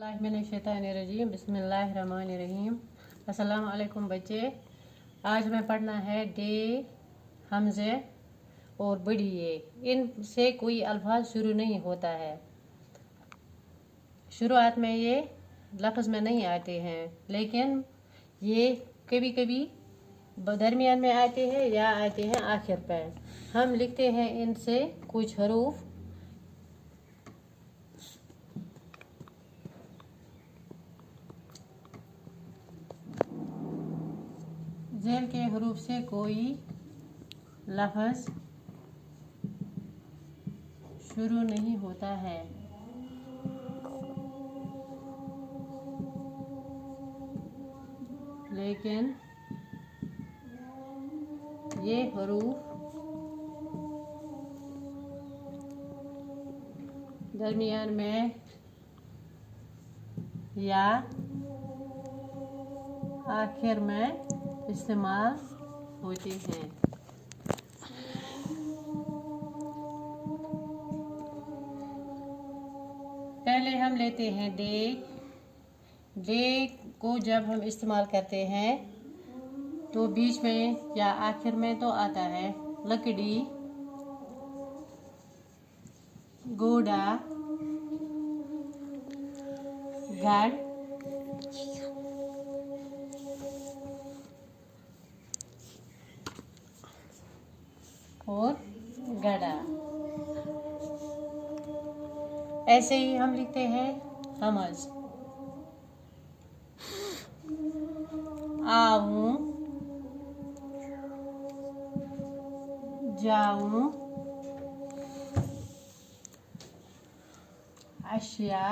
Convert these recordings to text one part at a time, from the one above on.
बिस्मिल्लाहिर्रहमानिर्रहीम बिस्मिल्लाहिर्रहमानिर्रहीम। अस्सलाम वालेकुम बच्चे। आज मैं पढ़ना है डे, हमज़े और बड़ी ये। इनसे कोई अल्फाज शुरू नहीं होता है। शुरुआत में ये लफ्ज़ में नहीं आते हैं, लेकिन ये कभी कभी दरमियान में आते हैं या आते हैं आखिर पर। हम लिखते हैं इनसे कुछ हरूफ। ज़ेल के हरूफ से कोई लफ्ज़ शुरू नहीं होता है, लेकिन ये हरूफ दरमियान में या आखिर में इस्तेमाल होते हैं। पहले हम लेते हैं डे। डे को जब हम इस्तेमाल करते हैं तो बीच में या आखिर में तो आता है लकड़ी, घोड़ा, गाड़ और गधा। ऐसे ही हम लिखते हैं हमज़। आऊं, जाऊं, अशिया,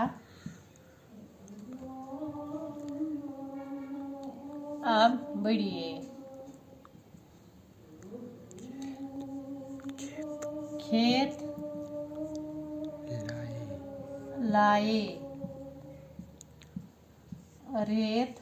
अब बढ़िए, खेत लाए, रेत